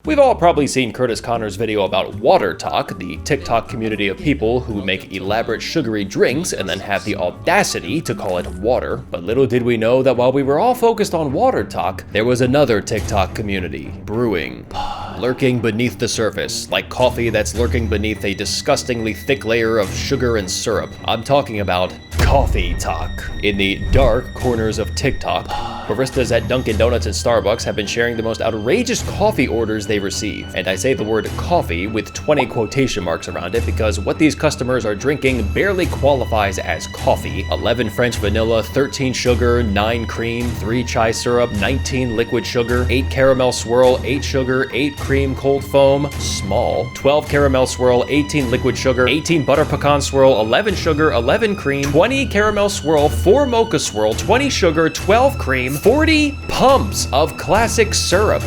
We've all probably seen Curtis Connor's video about WaterTok, the TikTok community of people who make elaborate sugary drinks and then have the audacity to call it water. But little did we know that while we were all focused on WaterTok, there was another TikTok community, brewing. Lurking beneath the surface, like coffee that's lurking beneath a disgustingly thick layer of sugar and syrup. I'm talking about CoffeeTok. In the dark corners of TikTok, baristas at Dunkin' Donuts and Starbucks have been sharing the most outrageous coffee orders they receive. And I say the word coffee with 20 quotation marks around it because what these customers are drinking barely qualifies as coffee. 11 French vanilla, 13 sugar, 9 cream, 3 chai syrup, 19 liquid sugar, 8 caramel swirl, 8 sugar, 8 cream cold foam, small, 12 caramel swirl, 18 liquid sugar, 18 butter pecan swirl, 11 sugar, 11 cream, 20 caramel swirl, 4 mocha swirl, 20 sugar, 12 cream, 40 pumps of classic syrup.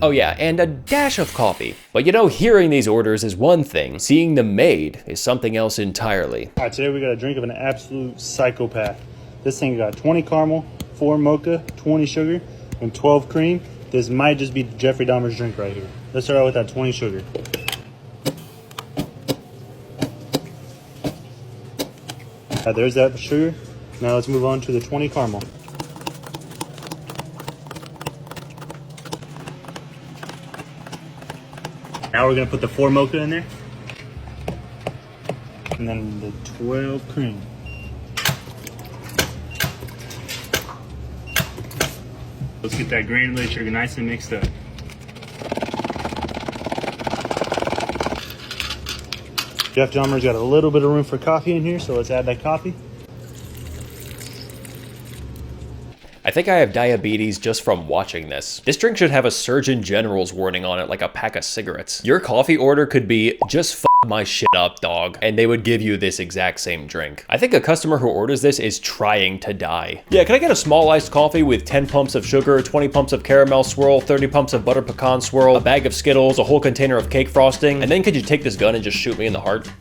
Oh yeah, and a dash of coffee. But you know, hearing these orders is one thing, seeing them made is something else entirely. All right, today we got a drink of an absolute psychopath. This thing got 20 caramel, 4 mocha, 20 sugar, and 12 cream. This might just be Jeffrey Dahmer's drink right here. Let's start out with that 20 sugar. There's that sugar. Now let's move on to the 20 caramel. Now we're gonna put the 4 mocha in there. And then the 12 cream. Let's get that granulated sugar nice and mixed up. Jeff Dahmer's got a little bit of room for coffee in here, so let's add that coffee. I think I have diabetes just from watching this. This drink should have a Surgeon General's warning on it like a pack of cigarettes. Your coffee order could be, just f my shit up, dog, and they would give you this exact same drink. I think a customer who orders this is trying to die. Yeah, can I get a small iced coffee with 10 pumps of sugar, 20 pumps of caramel swirl, 30 pumps of butter pecan swirl, a bag of Skittles, a whole container of cake frosting, and then could you take this gun and just shoot me in the heart?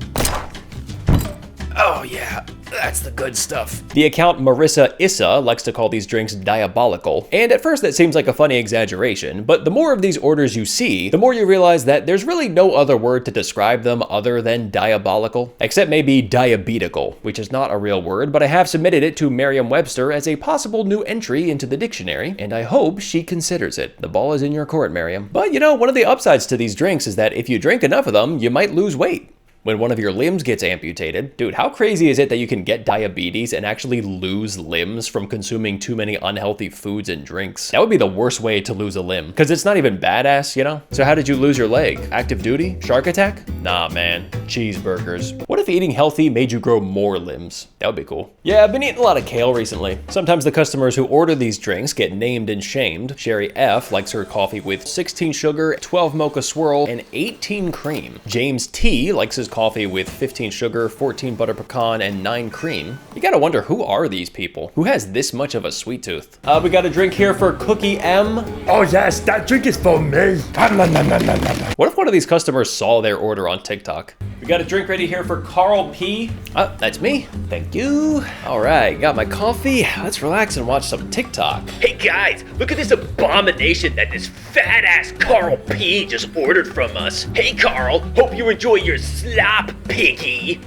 Oh yeah, that's the good stuff. The account Marissa Issa likes to call these drinks diabolical, and at first that seems like a funny exaggeration, but the more of these orders you see, the more you realize that there's really no other word to describe them other than diabolical, except maybe diabetical, which is not a real word, but I have submitted it to Merriam-Webster as a possible new entry into the dictionary, and I hope she considers it. The ball is in your court, Merriam. But you know, one of the upsides to these drinks is that if you drink enough of them, you might lose weight. When one of your limbs gets amputated. Dude, how crazy is it that you can get diabetes and actually lose limbs from consuming too many unhealthy foods and drinks? That would be the worst way to lose a limb, because it's not even badass, you know? So how did you lose your leg? Active duty? Shark attack? Nah, man. Cheeseburgers. What if eating healthy made you grow more limbs? That would be cool. Yeah, I've been eating a lot of kale recently. Sometimes the customers who order these drinks get named and shamed. Sherry F likes her coffee with 16 sugar, 12 mocha swirl, and 18 cream. James T likes his coffee with 15 sugar, 14 butter pecan, and 9 cream. You gotta wonder, who are these people? Who has this much of a sweet tooth? We got a drink here for Cookie M. Oh yes, that drink is for me. What if one of these customers saw their order on TikTok? We got a drink ready here for Carl P. That's me. Thank you. All right, got my coffee. Let's relax and watch some TikTok. Hey guys, look at this abomination that this fat ass Carl P just ordered from us. Hey Carl, hope you enjoy your slop, piggy.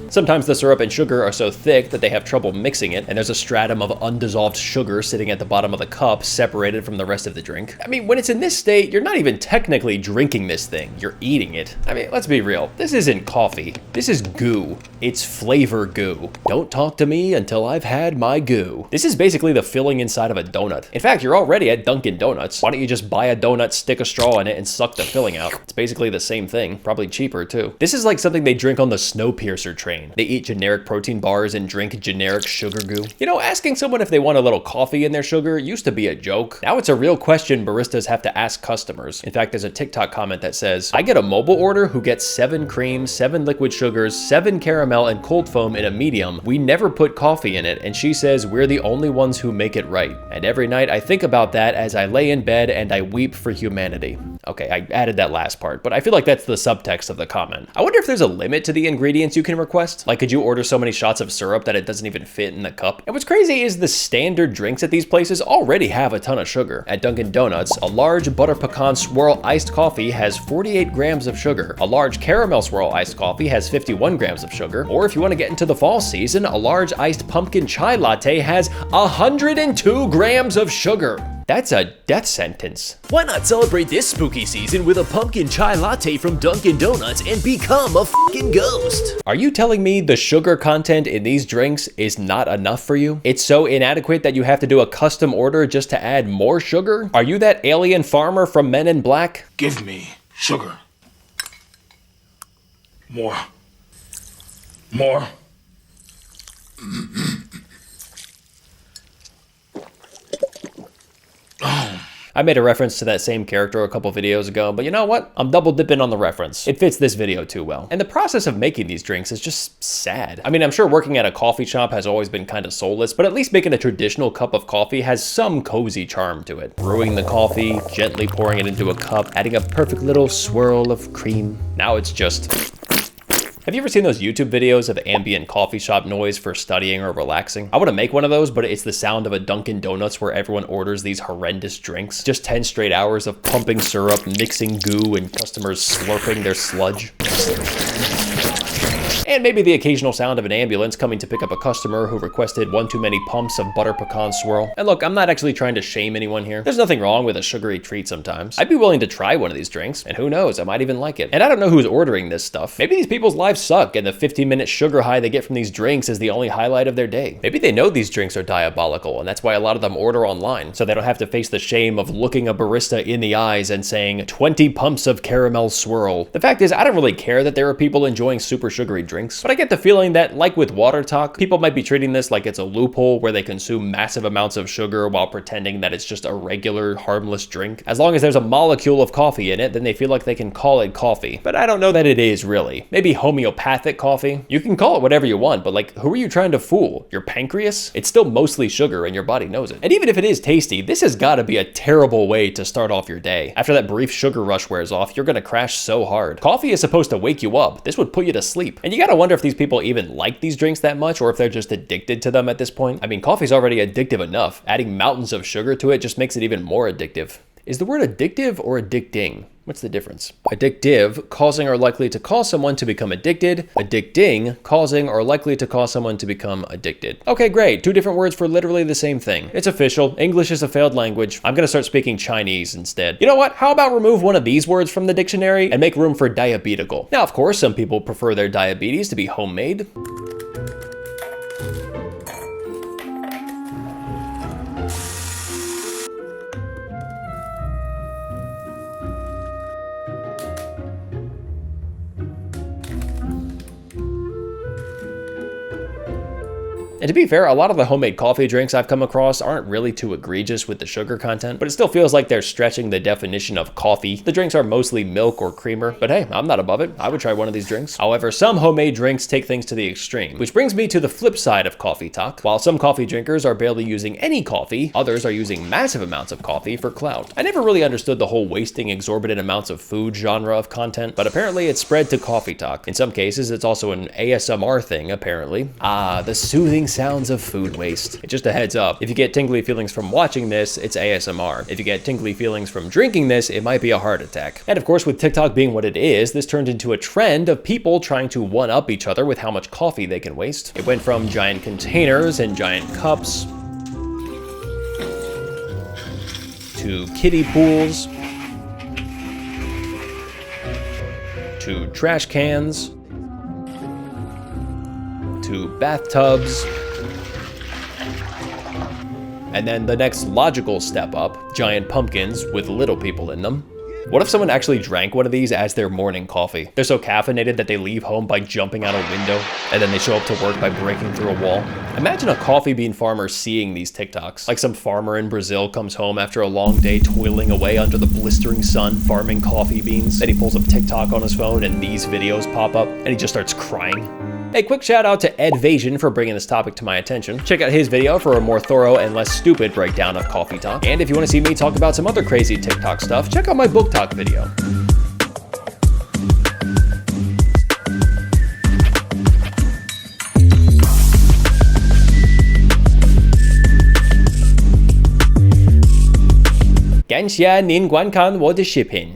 Sometimes the syrup and sugar are so thick that they have trouble mixing it, and there's a stratum of undissolved sugar sitting at the bottom of the cup, separated from the rest of the drink. I mean, when it's in this state, you're not even technically drinking this thing, you're eating it. I mean, let's be real, this isn't coffee, this is goo. It's flavor goo. Don't talk to me until I've had my goo. This is basically the filling inside of a donut. In fact, you're already at Dunkin' Donuts. Why don't you just buy a donut, stick a straw in it, and suck the filling out? It's basically the same thing, probably cheaper too. This is like something they drink on the Snowpiercer train. They eat generic protein bars and drink generic sugar goo. You know, asking someone if they want a little coffee in their sugar used to be a joke. Now it's a real question baristas have to ask customers. In fact, there's a TikTok comment that says, I get a mobile order who gets 7 cream, 7 liquid sugars, 7 caramel, and cold foam in a medium. We never put coffee in it, and she says we're the only ones who make it right. And every night I think about that as I lay in bed and I weep for humanity. Okay, I added that last part, but I feel like that's the subtext of the comment. I wonder if there's a limit to the ingredients ingredients you can request. Like, could you order so many shots of syrup that it doesn't even fit in the cup? And what's crazy is the standard drinks at these places already have a ton of sugar. At Dunkin' Donuts, a large butter pecan swirl iced coffee has 48 grams of sugar. A large caramel swirl iced coffee has 51 grams of sugar. Or if you want to get into the fall season, a large iced pumpkin chai latte has 102 grams of sugar. That's a death sentence. Why not celebrate this spooky season with a pumpkin chai latte from Dunkin' Donuts and become a fucking ghost? Are you telling me the sugar content in these drinks is not enough for you? It's so inadequate that you have to do a custom order just to add more sugar? Are you that alien farmer from Men in Black? Give me sugar. More. More. I made a reference to that same character a couple videos ago, but you know what? I'm double dipping on the reference. It fits this video too well. And the process of making these drinks is just sad. I mean, I'm sure working at a coffee shop has always been kind of soulless, but at least making a traditional cup of coffee has some cozy charm to it. Brewing the coffee, gently pouring it into a cup, adding a perfect little swirl of cream. Now it's just... Have you ever seen those YouTube videos of ambient coffee shop noise for studying or relaxing? I want to make one of those, but it's the sound of a Dunkin' Donuts where everyone orders these horrendous drinks. Just 10 straight hours of pumping syrup, mixing goo, and customers slurping their sludge. And maybe the occasional sound of an ambulance coming to pick up a customer who requested one too many pumps of butter pecan swirl. And look, I'm not actually trying to shame anyone here. There's nothing wrong with a sugary treat sometimes. I'd be willing to try one of these drinks, and who knows, I might even like it. And I don't know who's ordering this stuff. Maybe these people's lives suck, and the 15-minute sugar high they get from these drinks is the only highlight of their day. Maybe they know these drinks are diabolical, and that's why a lot of them order online, so they don't have to face the shame of looking a barista in the eyes and saying, 20 pumps of caramel swirl. The fact is, I don't really care that there are people enjoying super sugary drinks, but I get the feeling that, like with WaterTok, people might be treating this like it's a loophole where they consume massive amounts of sugar while pretending that it's just a regular, harmless drink. As long as there's a molecule of coffee in it, then they feel like they can call it coffee. But I don't know that it is, really. Maybe homeopathic coffee? You can call it whatever you want, but like, who are you trying to fool? Your pancreas? It's still mostly sugar and your body knows it. And even if it is tasty, this has got to be a terrible way to start off your day. After that brief sugar rush wears off, you're gonna crash so hard. Coffee is supposed to wake you up. This would put you to sleep. And you gotta wonder if these people even like these drinks that much, or if they're just addicted to them at this point. I mean, coffee's already addictive enough. Adding mountains of sugar to it just makes it even more addictive. Is the word addictive or addicting? What's the difference? Addictive, causing or likely to cause someone to become addicted. Addicting, causing or likely to cause someone to become addicted. Okay, great. Two different words for literally the same thing. It's official. English is a failed language. I'm gonna start speaking Chinese instead. You know what? How about remove one of these words from the dictionary and make room for diabetical? Now, of course, some people prefer their diabetes to be homemade. And to be fair, a lot of the homemade coffee drinks I've come across aren't really too egregious with the sugar content, but it still feels like they're stretching the definition of coffee. The drinks are mostly milk or creamer, but hey, I'm not above it. I would try one of these drinks. However, some homemade drinks take things to the extreme, which brings me to the flip side of CoffeeTok. While some coffee drinkers are barely using any coffee, others are using massive amounts of coffee for clout. I never really understood the whole wasting exorbitant amounts of food genre of content, but apparently it's spread to CoffeeTok. In some cases, it's also an ASMR thing, apparently. Ah, the soothing sounds of food waste. Just a heads up, if you get tingly feelings from watching this, it's ASMR. If you get tingly feelings from drinking this, it might be a heart attack. And of course, with TikTok being what it is, this turned into a trend of people trying to one-up each other with how much coffee they can waste. It went from giant containers and giant cups to kiddie pools to trash cans to bathtubs. And then the next logical step up, giant pumpkins with little people in them. What if someone actually drank one of these as their morning coffee? They're so caffeinated that they leave home by jumping out a window, and then they show up to work by breaking through a wall. Imagine a coffee bean farmer seeing these TikToks. Like some farmer in Brazil comes home after a long day toiling away under the blistering sun, farming coffee beans. Then he pulls up TikTok on his phone and these videos pop up, and he just starts crying. A quick shout out to Ed Vasion for bringing this topic to my attention. Check out his video for a more thorough and less stupid breakdown of CoffeeTok. And if you want to see me talk about some other crazy TikTok stuff, check out my book talk video. 谢您观看我的视频。